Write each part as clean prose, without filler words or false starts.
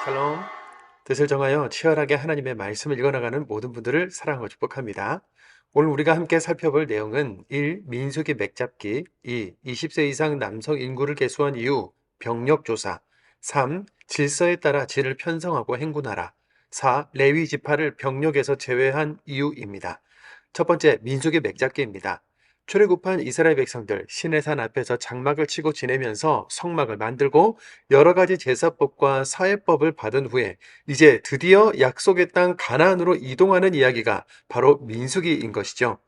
샬롬. 뜻을 정하여 치열하게 하나님의 말씀을 읽어나가는 모든 분들을 사랑하고 축복합니다. 오늘 우리가 함께 살펴볼 내용은 1. 민수기 맥잡기 2. 20세 이상 남성 인구를 계수한 이유 병력 조사 3. 질서에 따라 진을 편성하고 행군하라 4. 레위 지파를 병력에서 제외한 이유입니다. 첫 번째, 민수기 맥잡기입니다. 출애굽한 이스라엘 백성들 시내산 앞에서 장막을 치고 지내면서 성막을 만들고 여러 가지 제사법과 사회법을 받은 후에 이제 드디어 약속의 땅 가나안으로 이동하는 이야기가 바로 민수기인 것이죠.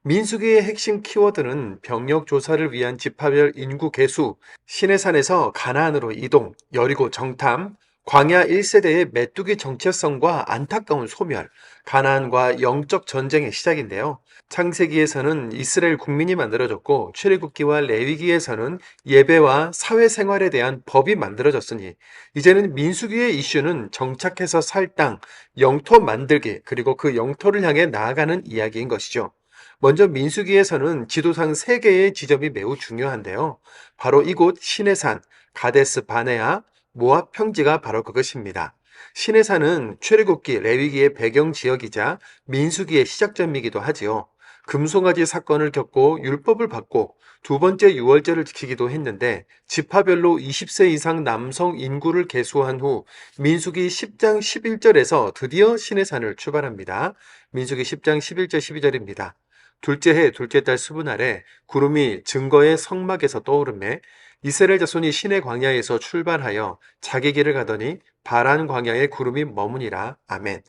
민수기의 핵심 키워드는 병력 조사를 위한 지파별 인구 계수, 시내산에서 가나안으로 이동, 여리고 정탐, 광야 1세대의 메뚜기 정체성과 안타까운 소멸, 가나안과 영적 전쟁의 시작인데요. 창세기에서는 이스라엘 국민이 만들어졌고 출애굽기와 레위기에서는 예배와 사회생활에 대한 법이 만들어졌으니 이제는 민수기의 이슈는 정착해서 살 땅, 영토 만들기 그리고 그 영토를 향해 나아가는 이야기인 것이죠. 먼저 민수기에서는 지도상 세 개의 지점이 매우 중요한데요. 바로 이곳 시내산, 가데스 바네아, 모압 평지가 바로 그것입니다. 시내산은 출애굽기, 레위기의 배경 지역이자 민수기의 시작점이기도 하지요. 금송아지 사건을 겪고 율법을 받고 두 번째 유월절을 지키기도 했는데 지파별로 20세 이상 남성 인구를 계수한 후 민수기 10장 11절에서 드디어 시내산을 출발합니다. 민수기 10장 11절 12절입니다. 둘째 해 둘째 달 수분 아래 구름이 증거의 성막에서 떠오르매 이스라엘 자손이 시내 광야에서 출발하여 자기 길을 가더니 바란 광야에 구름이 머무니라. 아멘.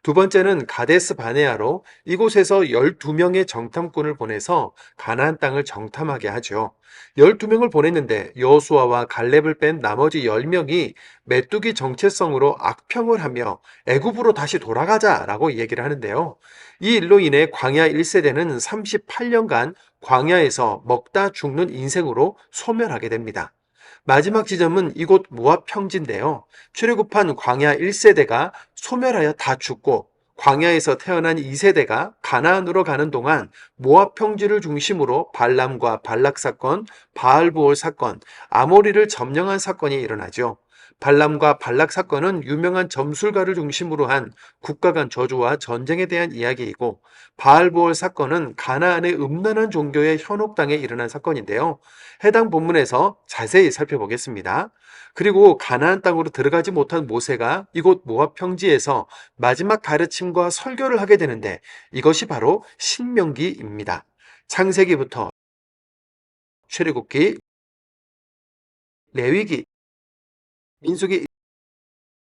두 번째는 가데스 바네아로 이곳에서 12명의 정탐꾼을 보내서 가나안 땅을 정탐하게 하죠. 12명을 보냈는데 여호수아와 갈렙을 뺀 나머지 10명이 메뚜기 정체성으로 악평을 하며 애굽으로 다시 돌아가자라고 얘기를 하는데요. 이 일로 인해 광야 1세대는 38년간 광야에서 먹다 죽는 인생으로 소멸하게 됩니다. 마지막 지점은 이곳 모압 평지인데요. 출애굽한 광야 1세대가 소멸하여 다 죽고 광야에서 태어난 2세대가 가나안으로 가는 동안 모압 평지를 중심으로 발람과 발락 사건, 바알보올 사건, 아모리를 점령한 사건이 일어나죠. 발람과 발락 사건은 유명한 점술가를 중심으로 한 국가 간 저주와 전쟁에 대한 이야기이고 바알보올 사건은 가나안의 음란한 종교의 현혹당에 일어난 사건인데요. 해당 본문에서 자세히 살펴보겠습니다. 그리고 가나안 땅으로 들어가지 못한 모세가 이곳 모압 평지에서 마지막 가르침과 설교를 하게 되는데 이것이 바로 신명기입니다. 창세기부터 출애굽기, 레위기, 민수기,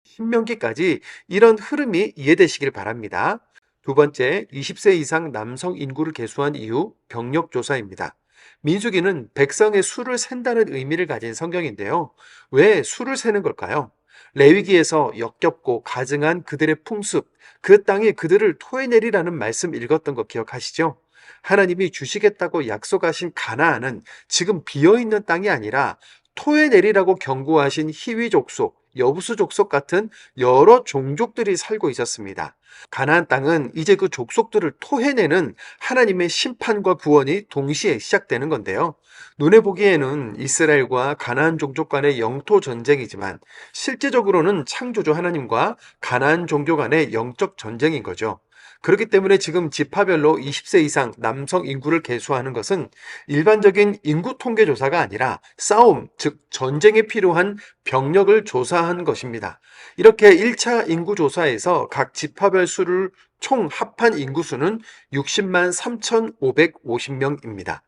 신명기까지 이런 흐름이 이해되시길 바랍니다. 두 번째, 20세 이상 남성 인구를 계수한 이유 병력 조사입니다. 민수기는 백성의 수를 센다는 의미를 가진 성경인데요. 왜 수를 세는 걸까요? 레위기에서 역겹고 가증한 그들의 풍습, 그 땅에 그들을 토해내리라는 말씀 읽었던 거 기억하시죠? 하나님이 주시겠다고 약속하신 가나안은 지금 비어있는 땅이 아니라 토해내리라고 경고하신 히위 족속, 여부수 족속 같은 여러 종족들이 살고 있었습니다. 가나안 땅은 이제 그 족속들을 토해내는 하나님의 심판과 구원이 동시에 시작되는 건데요. 눈에 보기에는 이스라엘과 가나안 종족 간의 영토 전쟁이지만 실제적으로는 창조주 하나님과 가나안 종교 간의 영적 전쟁인 거죠. 그렇기 때문에 지금 지파별로 20세 이상 남성 인구를 계수하는 것은 일반적인 인구 통계 조사가 아니라 싸움, 즉 전쟁에 필요한 병력을 조사한 것입니다. 이렇게 1차 인구 조사에서 각 지파별 수를 총 합한 인구수는 60만 3,550명입니다.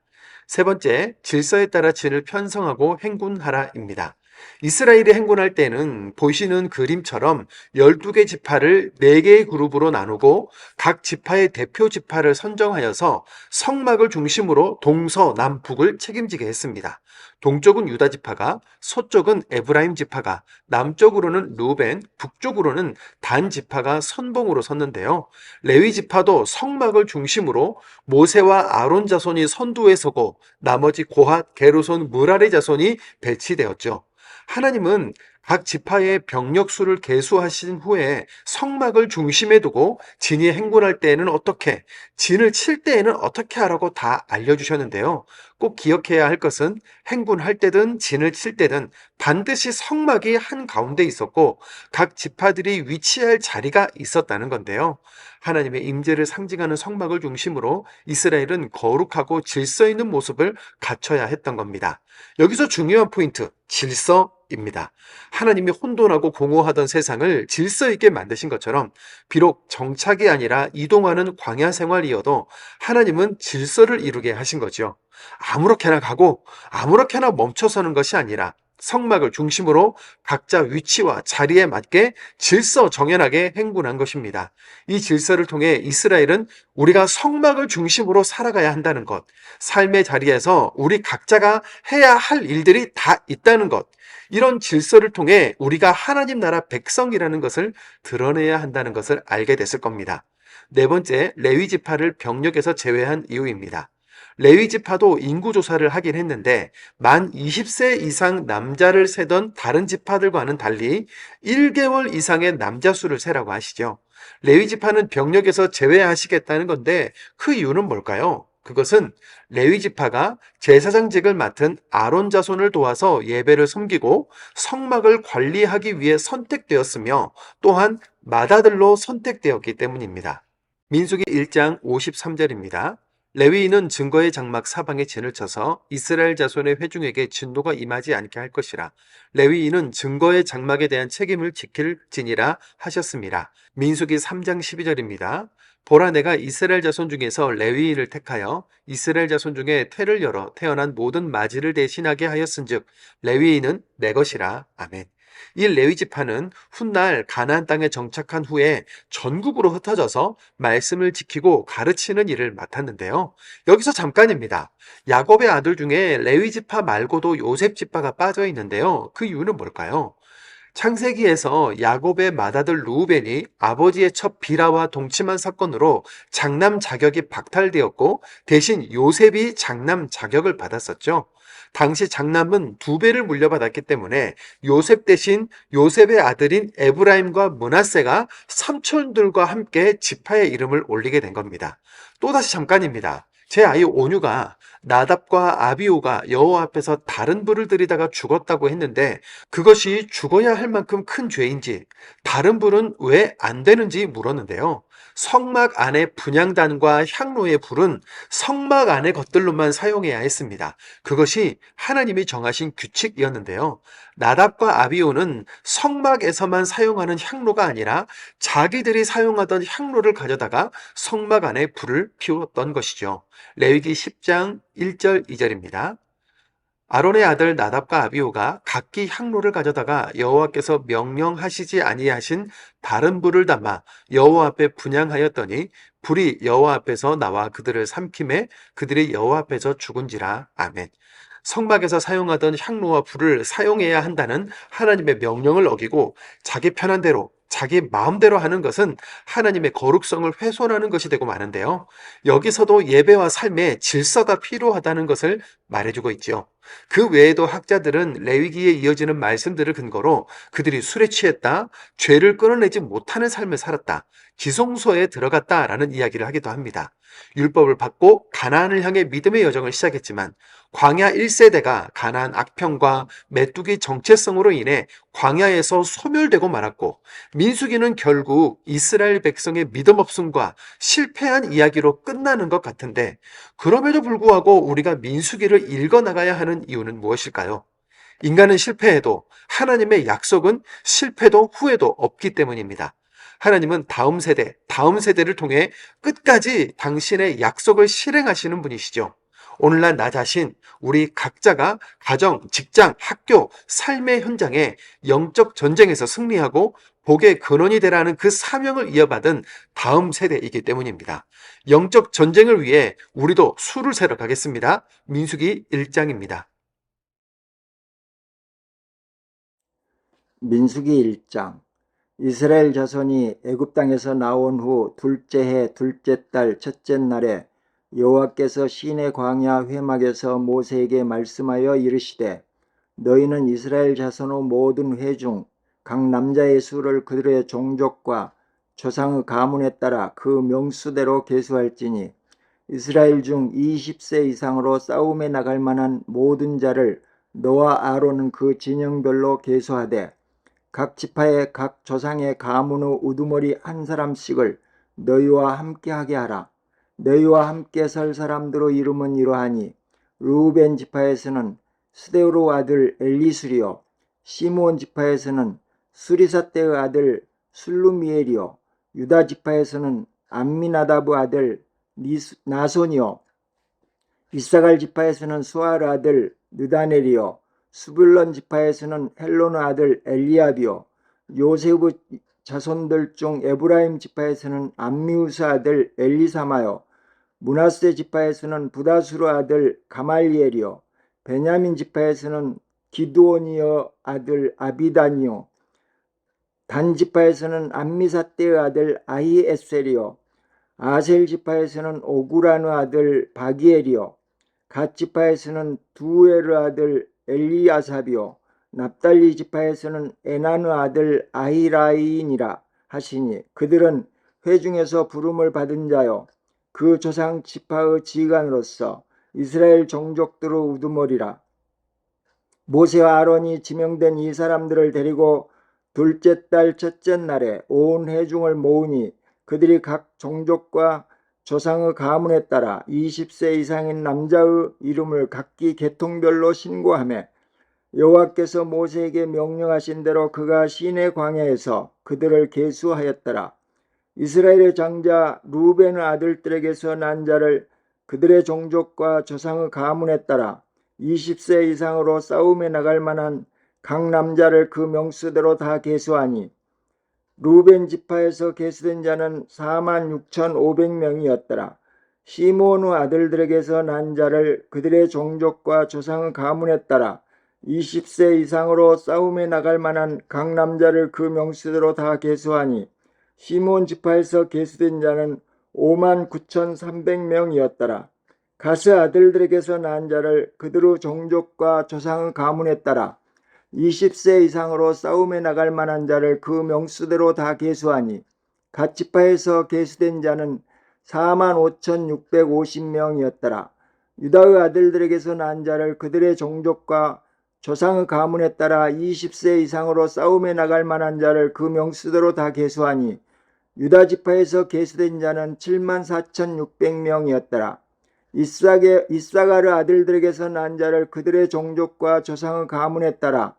세 번째, 질서에 따라 진을 편성하고 행군하라입니다. 이스라엘이 행군할 때는 보시는 그림처럼 12개 지파를 4개의 그룹으로 나누고 각 지파의 대표 지파를 선정하여서 성막을 중심으로 동서남북을 책임지게 했습니다. 동쪽은 유다 지파가, 서쪽은 에브라임 지파가, 남쪽으로는 루벤, 북쪽으로는 단 지파가 선봉으로 섰는데요. 레위 지파도 성막을 중심으로 모세와 아론 자손이 선두에 서고 나머지 고핫, 게르손, 무라리 자손이 배치되었죠. 하나님은 각 지파의 병력 수를 계수하신 후에 성막을 중심에 두고 진이 행군할 때에는 어떻게, 진을 칠 때에는 어떻게 하라고 다 알려주셨는데요. 꼭 기억해야 할 것은 행군할 때든 진을 칠 때든 반드시 성막이 한가운데 있었고 각 지파들이 위치할 자리가 있었다는 건데요. 하나님의 임재를 상징하는 성막을 중심으로 이스라엘은 거룩하고 질서 있는 모습을 갖춰야 했던 겁니다. 여기서 중요한 포인트, 질서입니다. 하나님이 혼돈하고 공허하던 세상을 질서 있게 만드신 것처럼 비록 정착이 아니라 이동하는 광야 생활이어도 하나님은 질서를 이루게 하신 거죠. 아무렇게나 가고 아무렇게나 멈춰서는 것이 아니라 성막을 중심으로 각자 위치와 자리에 맞게 질서 정연하게 행군한 것입니다. 이 질서를 통해 이스라엘은 우리가 성막을 중심으로 살아가야 한다는 것, 삶의 자리에서 우리 각자가 해야 할 일들이 다 있다는 것, 이런 질서를 통해 우리가 하나님 나라 백성이라는 것을 드러내야 한다는 것을 알게 됐을 겁니다. 네 번째, 레위 지파를 병력에서 제외한 이유입니다. 레위 지파도 인구 조사를 하긴 했는데 만 20세 이상 남자를 세던 다른 지파들과는 달리 1개월 이상의 남자 수를 세라고 하시죠. 레위 지파는 병력에서 제외하시겠다는 건데 그 이유는 뭘까요? 그것은 레위 지파가 제사장직을 맡은 아론 자손을 도와서 예배를 섬기고 성막을 관리하기 위해 선택되었으며 또한 맏아들로 선택되었기 때문입니다. 민수기 1장 53절입니다. 레위인은 증거의 장막 사방에 진을 쳐서 이스라엘 자손의 회중에게 진노가 임하지 않게 할 것이라. 레위인은 증거의 장막에 대한 책임을 지킬지니라 하셨습니다. 민수기 3장 12절입니다. 보라, 내가 이스라엘 자손 중에서 레위인을 택하여 이스라엘 자손 중에 태를 열어 태어난 모든 마지를 대신하게 하였은즉 레위인은 내 것이라. 아멘. 이 레위 지파는 훗날 가나안 땅에 정착한 후에 전국으로 흩어져서 말씀을 지키고 가르치는 일을 맡았는데요. 여기서 잠깐입니다. 야곱의 아들 중에 레위 지파 말고도 요셉 지파가 빠져 있는데요. 그 이유는 뭘까요? 창세기에서 야곱의 맏아들 루우벤이 아버지의 첩 비라와 동침한 사건으로 장남 자격이 박탈되었고 대신 요셉이 장남 자격을 받았었죠. 당시 장남은 2배를 물려받았기 때문에 요셉 대신 요셉의 아들인 에브라임과 므낫세가 삼촌들과 함께 지파의 이름을 올리게 된 겁니다. 또다시 잠깐입니다. 제 아이 온유가 나답과 아비오가 여호와 앞에서 다른 불을 들이다가 죽었다고 했는데 그것이 죽어야 할 만큼 큰 죄인지 다른 불은 왜 안 되는지 물었는데요. 성막 안의 분향단과 향로의 불은 성막 안의 것들로만 사용해야 했습니다. 그것이 하나님이 정하신 규칙이었는데요. 나답과 아비오는 성막에서만 사용하는 향로가 아니라 자기들이 사용하던 향로를 가져다가 성막 안에 불을 피웠던 것이죠. 레위기 10장 1절 2절입니다. 아론의 아들 나답과 아비후가 각기 향로를 가져다가 여호와께서 명령하시지 아니하신 다른 불을 담아 여호와 앞에 분향하였더니 불이 여호와 앞에서 나와 그들을 삼킴에 그들이 여호와 앞에서 죽은지라. 아멘. 성막에서 사용하던 향로와 불을 사용해야 한다는 하나님의 명령을 어기고 자기 편한 대로 자기 마음대로 하는 것은 하나님의 거룩성을 훼손하는 것이 되고 마는데요. 여기서도 예배와 삶에 질서가 필요하다는 것을 말해주고 있죠. 그 외에도 학자들은 레위기에 이어지는 말씀들을 근거로 그들이 술에 취했다, 죄를 끊어내지 못하는 삶을 살았다, 지성소에 들어갔다라는 이야기를 하기도 합니다. 율법을 받고 가나안을 향해 믿음의 여정을 시작했지만 광야 1세대가 가나안 악평과 메뚜기 정체성으로 인해 광야에서 소멸되고 말았고 민수기는 결국 이스라엘 백성의 믿음 없음과 실패한 이야기로 끝나는 것 같은데 그럼에도 불구하고 우리가 민수기를 읽어나가야 하는 이유는 무엇일까요? 인간은 실패해도 하나님의 약속은 실패도 후회도 없기 때문입니다. 하나님은 다음 세대, 다음 세대를 통해 끝까지 당신의 약속을 실행하시는 분이시죠. 오늘날 나 자신, 우리 각자가 가정, 직장, 학교, 삶의 현장에 영적 전쟁에서 승리하고 복의 근원이 되라는 그 사명을 이어받은 다음 세대이기 때문입니다. 영적 전쟁을 위해 우리도 수를 세러 가겠습니다. 민수기 1장입니다. 민수기 1장. 이스라엘 자손이 애굽 땅에서 나온 후 둘째 해 둘째 달 첫째 날에 여호와께서 시내 광야 회막에서 모세에게 말씀하여 이르시되 너희는 이스라엘 자손의 모든 회중 각 남자의 수를 그들의 종족과 조상의 가문에 따라 그 명수대로 계수할지니 이스라엘 중 20세 이상으로 싸움에 나갈 만한 모든 자를 너와 아론은 그 진영별로 계수하되 각 지파의 각 조상의 가문의 우두머리 한 사람씩을 너희와 함께 하게 하라. 너희와 함께 설 사람들의 이름은 이러하니 르우벤 지파에서는 스데우로 아들 엘리술이요 시므온 지파에서는 수리사떼의 아들 술루미엘이요 유다 지파에서는 암미나다브 아들 나손이요 이사갈 지파에서는 수아르 아들 느다넬이요 수불론 지파에서는 헬론의 아들 엘리압이요 요세프 자손들 중 에브라임 지파에서는 암미우스 아들 엘리사마요 므낫세 지파에서는 부다수르 아들 가말리엘이요 베냐민 지파에서는 기드온이요 아들 아비단이요 단 지파에서는 암미사떼의 아들 아히에셀이요 아셀 지파에서는 오구라의 아들 바기엘이요 갓 지파에서는 두엘의 아들 엘리아삽이요 납달리 지파에서는 에난의 아들 아히라이니라 하시니 그들은 회중에서 부름을 받은 자요 그 조상 지파의 지간으로서 이스라엘 종족들의 우두머리라. 모세와 아론이 지명된 이 사람들을 데리고 둘째 달 첫째 날에 온 회중을 모으니 그들이 각 종족과 조상의 가문에 따라 20세 이상인 남자의 이름을 각기 계통별로 신고하며 여호와께서 모세에게 명령하신 대로 그가 시내 광야에서 그들을 계수하였더라. 이스라엘의 장자 루벤의 아들들에게서 난 자를 그들의 종족과 조상의 가문에 따라 20세 이상으로 싸움에 나갈 만한 각 남자를 그 명수대로 다 계수하니 루벤 지파에서 계수된 자는 46,500명이었더라. 시므온의 아들들에게서 난 자를 그들의 종족과 조상의 가문에 따라 20세 이상으로 싸움에 나갈 만한 각 남자를 그 명수대로 다 계수하니 시므온 지파에서 계수된 자는 59,300명이었더라. 가스 아들들에게서 난 자를 그들의 종족과 조상의 가문에 따라 20세 이상으로 싸움에 나갈 만한 자를 그 명수대로 다 계수하니 갓 지파에서 계수된 자는 45,650명이었더라. 유다의 아들들에게서 난 자를 그들의 종족과 조상의 가문에 따라 20세 이상으로 싸움에 나갈 만한 자를 그 명수대로 다 계수하니 유다 지파에서 계수된 자는 74,600명이었더라. 이사가르 아들들에게서 난 자를 그들의 종족과 조상의 가문에 따라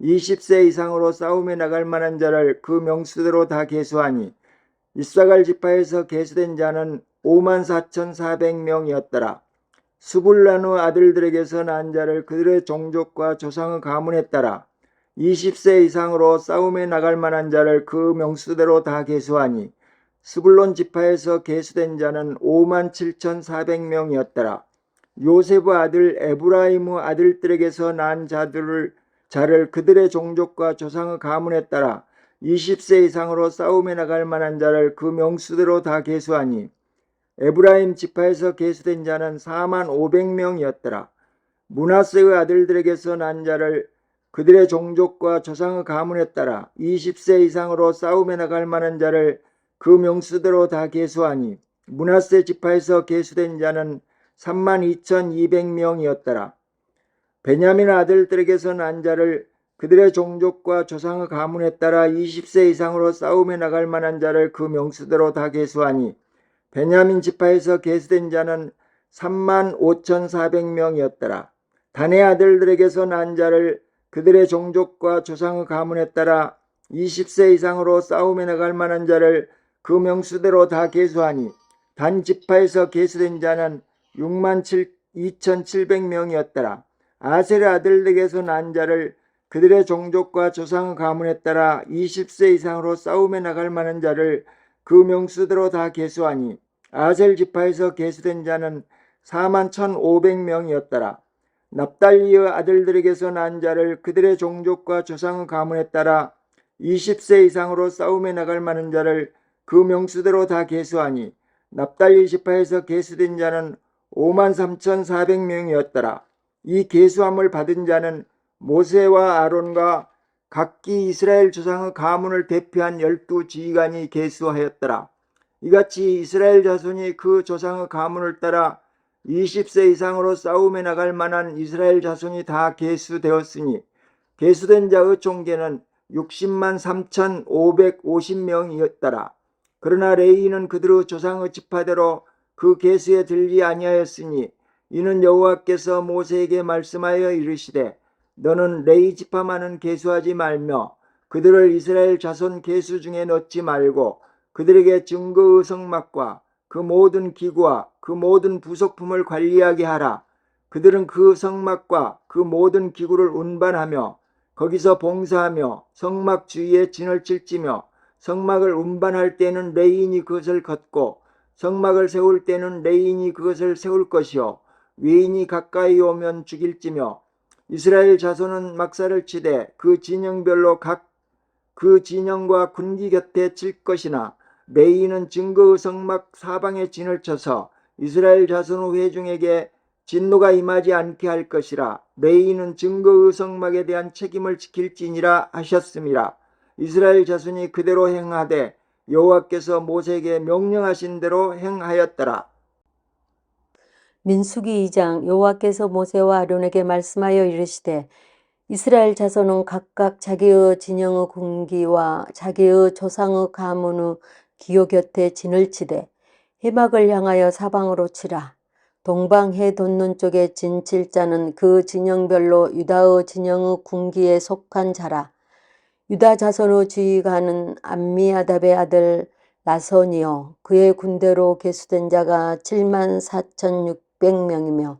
20세 이상으로 싸움에 나갈 만한 자를 그 명수대로 다 계수하니 이사갈 지파에서 계수된 자는 54,400명이었더라. 스불란의 아들들에게서 난 자를 그들의 종족과 조상의 가문에 따라 20세 이상으로 싸움에 나갈 만한 자를 그 명수대로 다 계수하니 스불론 지파에서 계수된 자는 57,400명이었더라. 요셉의 아들 에브라임의 아들들에게서 난 자를 그들의 종족과 조상의 가문에 따라 20세 이상으로 싸움에 나갈 만한 자를 그 명수대로 다 계수하니 에브라임 지파에서 계수된 자는 45,500명이었더라. 므낫세의 아들들에게서 난 자를 그들의 종족과 조상의 가문에 따라 20세 이상으로 싸움에 나갈 만한 자를 그 명수대로 다 계수하니 므낫세 지파에서 계수된 자는 32,200명이었더라. 베냐민 아들들에게서 난 자를 그들의 종족과 조상의 가문에 따라 20세 이상으로 싸움에 나갈 만한 자를 그 명수대로 다 계수하니 베냐민 지파에서 계수된 자는 35,400명이었더라. 단의 아들들에게서 난 자를 그들의 종족과 조상의 가문에 따라 20세 이상으로 싸움에 나갈 만한 자를 그 명수대로 다 계수하니 단 지파에서 계수된 자는 62,700명이었더라. 아셀의 아들들에게서 난 자를 그들의 종족과 조상의 가문에 따라 20세 이상으로 싸움에 나갈 만한 자를 그 명수대로 다 계수하니 아셀 지파에서 계수된 자는 41,500명이었더라. 납달리의 아들들에게서 난 자를 그들의 종족과 조상의 가문에 따라 20세 이상으로 싸움에 나갈 만한 자를 그 명수대로 다 계수하니 납달리 지파에서 계수된 자는 53,400명이었더라. 이 계수함을 받은 자는 모세와 아론과 각기 이스라엘 조상의 가문을 대표한 12지휘관이 계수하였더라. 이같이 이스라엘 자손이 그 조상의 가문을 따라 20세 이상으로 싸움에 나갈 만한 이스라엘 자손이 다 계수되었으니 계수된 자의 총계는 60만 3,550명이었더라. 그러나 레위인은 그들의 조상의 지파대로 그 계수에 들지 아니하였으니 이는 여호와께서 모세에게 말씀하여 이르시되 너는 레위 지파만은 계수하지 말며 그들을 이스라엘 자손 계수 중에 넣지 말고 그들에게 증거의 성막과 그 모든 기구와 그 모든 부속품을 관리하게 하라. 그들은 그 성막과 그 모든 기구를 운반하며 거기서 봉사하며 성막 주위에 진을 칠지며 성막을 운반할 때는 레위인이 그것을 걷고 성막을 세울 때는 레위인이 그것을 세울 것이요 외인이 가까이 오면 죽일지며 이스라엘 자손은 막사를 치되 그 진영별로 각 그 진영과 군기 곁에 칠 것이나 레위인은 증거의 성막 사방에 진을 쳐서 이스라엘 자손의 회중에게 진노가 임하지 않게 할 것이라. 레위인은 증거의 성막에 대한 책임을 지킬지니라 하셨음이라. 이스라엘 자손이 그대로 행하되 여호와께서 모세에게 명령하신 대로 행하였더라. 민수기 2장. 여호와께서 모세와 아론에게 말씀하여 이르시되 이스라엘 자손은 각각 자기의 진영의 군기와 자기의 조상의 가문의 기호 곁에 진을 치되 해막을 향하여 사방으로 치라. 동방 해 돋는 쪽에 진 칠 자는 그 진영별로 유다의 진영의 군기에 속한 자라. 유다 자손의 지휘관은 암미아답의 아들 나선이요 그의 군대로 계수된 자가 74,600명이며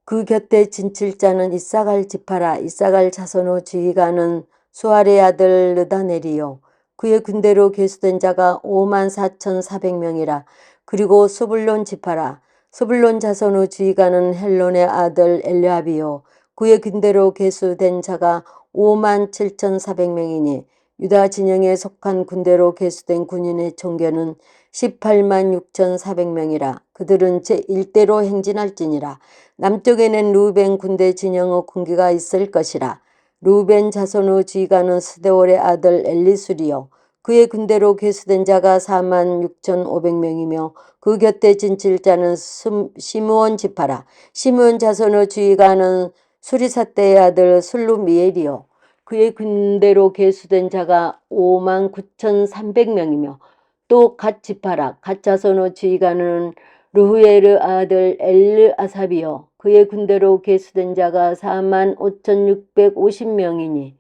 그 곁에 진칠 자는 이사갈 지파라. 이사갈 자손의 지휘관은 수알의 아들 르다넬이요 그의 군대로 계수된 자가 54,400명이라. 그리고 스불론 지파라. 스불론 자손의 지휘관은 헬론의 아들 엘리압이요 그의 군대로 계수된 자가 57,400명이니 유다 진영에 속한 군대로 계수된 군인의 총계는 186,400명이라. 그들은 제1대로 행진할지니라. 남쪽에는 루벤 군대 진영의 군기가 있을 것이라. 루벤 자손의 지휘관은 스데월의 아들 엘리술이요 그의 군대로 계수된 자가 46,500명이며 그 곁에 진칠 자는 시므온 지파라. 시므온 자손의 지휘관은 수리사대의 아들 술루미엘이요 그의 군대로 계수된 자가 59,300명이며 또 갓 지파라. 갓 자손의 지휘관은 르후엘의 아들 엘르아삽이요 그의 군대로 계수된 자가 45,650명이니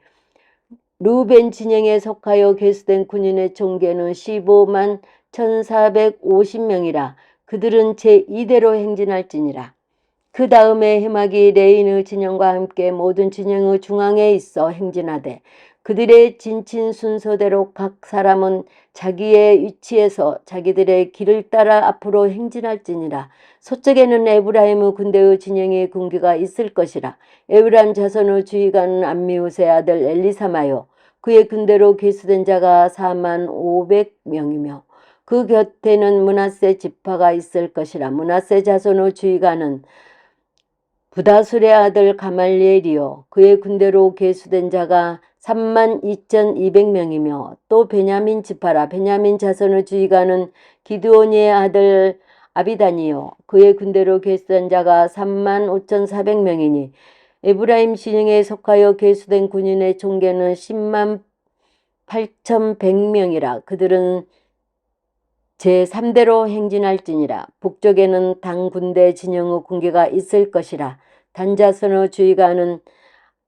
루벤 진영에 속하여 계수된 군인의 총계는 15만 1,450명이라. 그들은 제2대로 행진할지니라. 그 다음에 해막이 레인의 진영과 함께 모든 진영의 중앙에 있어 행진하되 그들의 진친 순서대로 각 사람은 자기의 위치에서 자기들의 길을 따라 앞으로 행진할지니라. 서쪽에는 에브라임의 군대의 진영의 군기가 있을 것이라. 에브라임 자손의 지휘관은 암미우스의 아들 엘리사마요 그의 군대로 계수된 자가 45,000명이며 그 곁에는 므낫세 지파가 있을 것이라. 므낫세 자손의 지휘관은 부다술의 아들 가말리엘이요 그의 군대로 계수된 자가 32,200명이며 또 베냐민 지파라. 베냐민 자손의 지휘관은 기드오니의 아들 아비단이요 그의 군대로 계수된 자가 35,400명이니 에브라임 진영에 속하여 계수된 군인의 총계는 10만 8,100명이라. 그들은 제3대로 행진할지니라. 북쪽에는 당 군대 진영의 군기가 있을 것이라. 단 자손의 지휘관은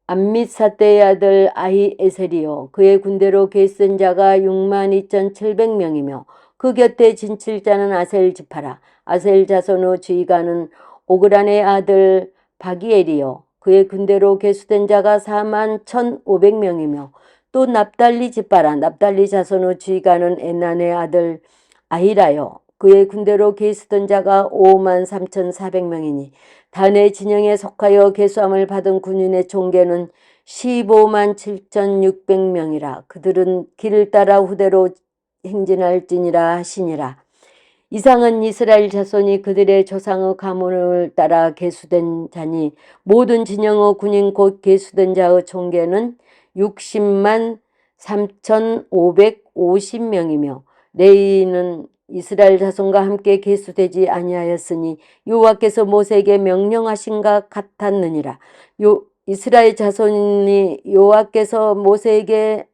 암미사대의 아들 아히에셀이요 그의 군대로 계수된 자가 62,700명이며 그 곁에 진칠 자는 아셀 지파라. 아셀 자손의 지휘관은 오그란의 아들 바기엘이요 그의 군대로 계수된 자가 41,500명이며 또 납달리 지파라. 납달리 자손의 지휘관은 에난의 아들 아히라요 그의 군대로 계수된 자가 53,400명이니 단의 진영에 속하여 계수함을 받은 군인의 총계는 157,600명이라. 그들은 길을 따라 후대로 행진할지니라 하시니라. 이상은 이스라엘 자손이 그들의 조상의 가문을 따라 계수된 자니 모든 진영의 군인 곧 계수된 자의 총계는 60만 3,550명이며 레위인은 이스라엘 자손과 함께 계수되지 아니하였으니 여호와께서 모세에게 명령하신가 같았느니라. 이스라엘 자손이 여호와께서 모세에게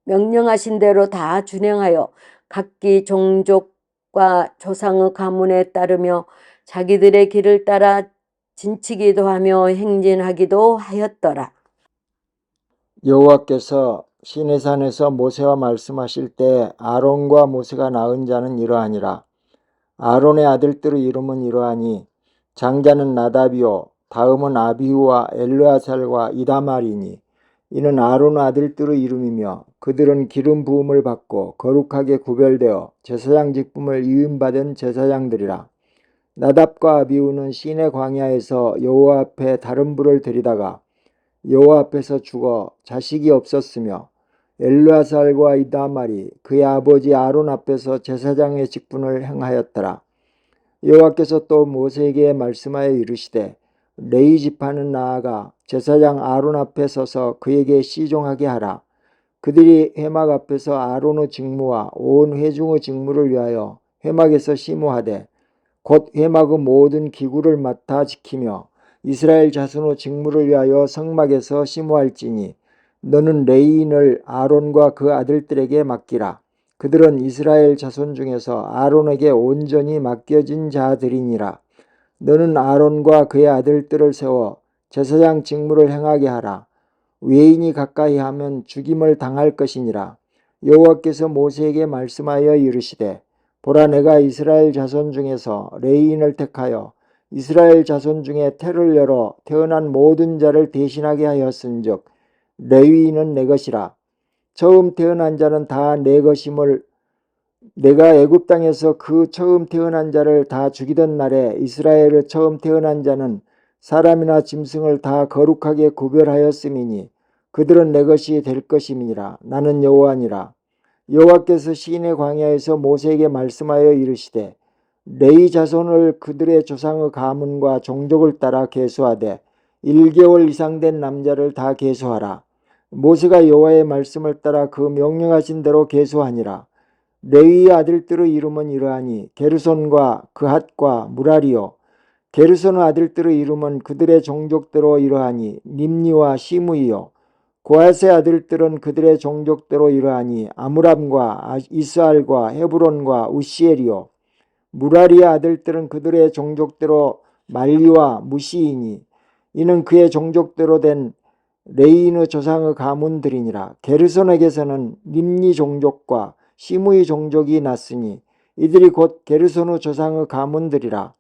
명령하신 대로 다 준행하여 각기 종족과 조상의 가문에 따르며 자기들의 길을 따라 진치기도 하며 행진하기도 하였더라. 여호와께서 시내산에서 모세와 말씀하실 때 아론과 모세가 낳은 자는 이러하니라. 아론의 아들들의 이름은 이러하니 장자는 나답이요 다음은 아비후와 엘르아살과 이다말이니 이는 아론의 아들들의 이름이며 그들은 기름 부음을 받고 거룩하게 구별되어 제사장 직분을 이음받은 제사장들이라. 나답과 아비후는 시내 광야에서 여호와 앞에 다른 불을 들이다가 여호와 앞에서 죽어 자식이 없었으며 엘르아살과 이다말이 그의 아버지 아론 앞에서 제사장의 직분을 행하였더라. 여호와께서 또 모세에게 말씀하여 이르시되 레위 지파는 나아가 제사장 아론 앞에 서서 그에게 시종하게 하라. 그들이 회막 앞에서 아론의 직무와 온 회중의 직무를 위하여 회막에서 심호하되 곧 회막의 모든 기구를 맡아 지키며 이스라엘 자손의 직무를 위하여 성막에서 심호할지니 너는 레위인을 아론과 그 아들들에게 맡기라. 그들은 이스라엘 자손 중에서 아론에게 온전히 맡겨진 자들이니라. 너는 아론과 그의 아들들을 세워 제사장 직무를 행하게 하라. 외인이 가까이 하면 죽임을 당할 것이니라. 여호와께서 모세에게 말씀하여 이르시되 보라 내가 이스라엘 자손 중에서 레위인을 택하여 이스라엘 자손 중에 태를 열어 태어난 모든 자를 대신하게 하였은즉 레위인은 내 것이라. 처음 태어난 자는 다 내 것임을 내가 애굽 땅에서 그 처음 태어난 자를 다 죽이던 날에 이스라엘의 처음 태어난 자는 사람이나 짐승을 다 거룩하게 구별하였음이니 그들은 내 것이 될 것임이니라. 나는 여호와니라. 여호와께서 시내 광야에서 모세에게 말씀하여 이르시되 레위 자손을 그들의 조상의 가문과 종족을 따라 계수하되 1개월 이상 된 남자를 다 계수하라. 모세가 여호와의 말씀을 따라 그 명령하신 대로 계수하니라. 레위의 아들들의 이름은 이러하니 게르손과 그핫과 무라리요. 게르손의 아들들의 이름은 그들의 종족대로 이러하니 님니와 시므이요. 고핫의 아들들은 그들의 종족대로 이러하니 아므람과 이스알과 헤브론과 우시엘이요. 무라리의 아들들은 그들의 종족대로 말리와 무시이니 이는 그의 종족대로 된 레위인의 조상의 가문들이니라. 게르손에게서는 님니 종족과 시므이 종족이 났으니 이들이 곧 게르손의 조상의 가문들이라.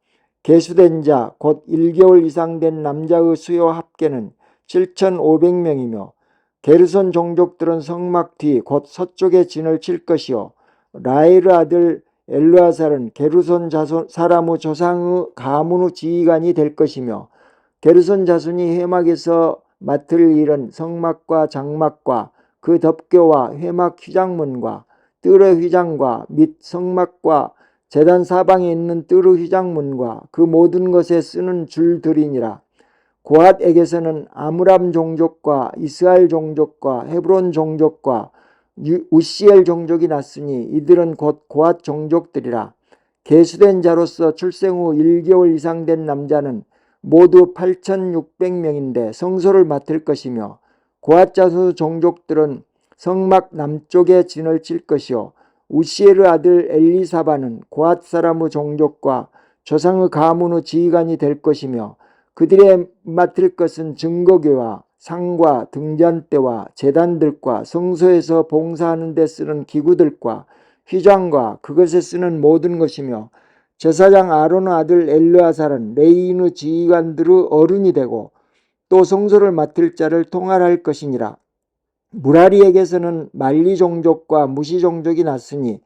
계수된 자 곧 1개월 이상 된 남자의 수요 합계는 7,500명이며 게르손 종족들은 성막 뒤 곧 서쪽에 진을 칠 것이요 라헬의 아들 엘르아살은 게르손 자손 사람의 조상의 가문의 지휘관이 될 것이며 게르손 자손이 회막에서 맡을 일은 성막과 장막과 그 덮개와 회막 휘장문과 뜰의 휘장과 및 성막과 제단 사방에 있는 뜰의 휘장문과 그 모든 것에 쓰는 줄들이니라. 고핫에게서는 아므람 종족과 이스알 종족과 헤브론 종족과 우시엘 종족이 났으니 이들은 곧 고핫 종족들이라. 계수된 자로서 출생 후 1개월 이상 된 남자는 모두 8,600명인데 성소를 맡을 것이며 고핫 자손 종족들은 성막 남쪽에 진을 칠 것이요 우시엘의 아들 엘리사바는 고핫 사람의 종족과 조상의 가문의 지휘관이 될 것이며 그들의 맡을 것은 증거궤와 상과 등잔대와 제단들과 성소에서 봉사하는 데 쓰는 기구들과 휘장과 그것에 쓰는 모든 것이며 제사장 아론의 아들 엘르아살은 레위인의 지휘관들의 어른이 되고 또 성소를 맡을 자를 통할할 것이니라. 무라리에게서는 말리 종족과 무시 종족이 났으니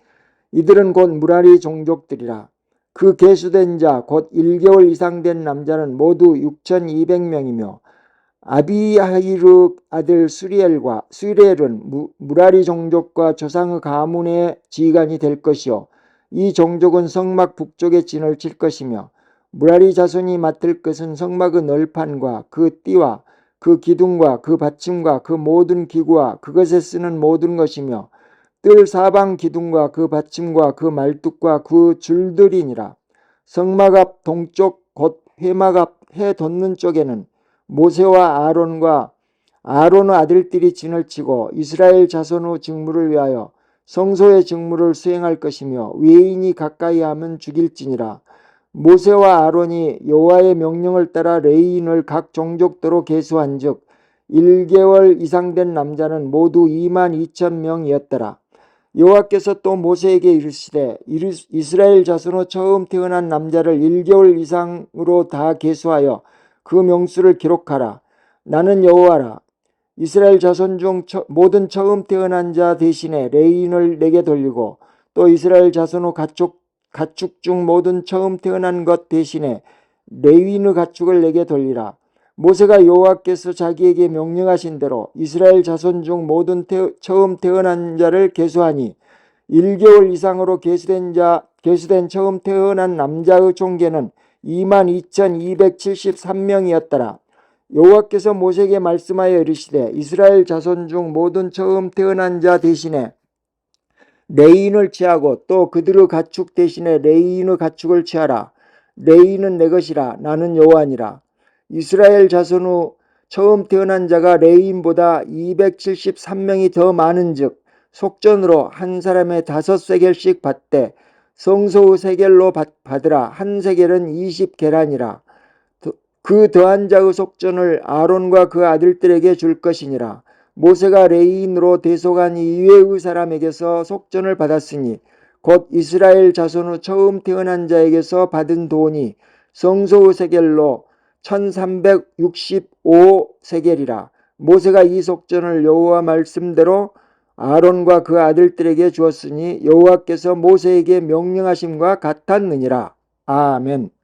이들은 곧 무라리 종족들이라. 그 계수된 자 곧 1개월 이상 된 남자는 모두 6,200명이며 아비하일의 아들 수리엘은 무라리 종족과 조상의 가문의 지휘관이 될 것이요 이 종족은 성막 북쪽에 진을 칠 것이며 무라리 자손이 맡을 것은 성막의 널판과 그 띠와 그 기둥과 그 받침과 그 모든 기구와 그것에 쓰는 모든 것이며 뜰 사방 기둥과 그 받침과 그 말뚝과 그 줄들이니라. 성막 앞 동쪽 곧 회막 앞 해 돋는 쪽에는 모세와 아론의 아들들이 진을 치고 이스라엘 자손의 직무를 위하여 성소의 직무를 수행할 것이며 외인이 가까이 하면 죽일지니라. 모세와 아론이 여호와의 명령을 따라 레위인을 각 종족대로 계수한즉 1개월 이상 된 남자는 모두 22,000명이었더라. 여호와께서 또 모세에게 이르시되 이스라엘 자손의 처음 태어난 남자를 1개월 이상으로 다 계수하여 그 명수를 기록하라. 나는 여호와라. 이스라엘 자손 중 모든 처음 태어난 자 대신에 레위인을 내게 돌리고 또 이스라엘 자손의 가축 중 모든 처음 태어난 것 대신에 레위인의 가축을 내게 돌리라. 모세가 여호와께서 자기에게 명령하신 대로 이스라엘 자손 중 모든 처음 태어난 자를 계수하니 1개월 이상으로 계수된 처음 태어난 남자의 총계는 22,273명이었더라. 여호와께서 모세에게 말씀하여 이르시되 이스라엘 자손 중 모든 처음 태어난 자 대신에 레위인을 취하고 또 그들의 가축 대신에 레위인의 가축을 취하라. 레위인은 내 것이라. 나는 여호와니라. 이스라엘 자손의 처음 태어난 자가 레위인보다 273명이 더 많은즉 속전으로 한 사람에 5세겔씩 받되 성소의 세겔로 받으라. 한 세겔은 20계란이라. 그 더한 자의 속전을 아론과 그 아들들에게 줄 것이니라. 모세가 레위인으로 대속한 이외의 사람에게서 속전을 받았으니 곧 이스라엘 자손의 처음 태어난 자에게서 받은 돈이 성소의 세겔로 1365세겔이라. 모세가 이 속전을 여호와 말씀대로 아론과 그 아들들에게 주었으니 여호와께서 모세에게 명령하심과 같았느니라. 아멘.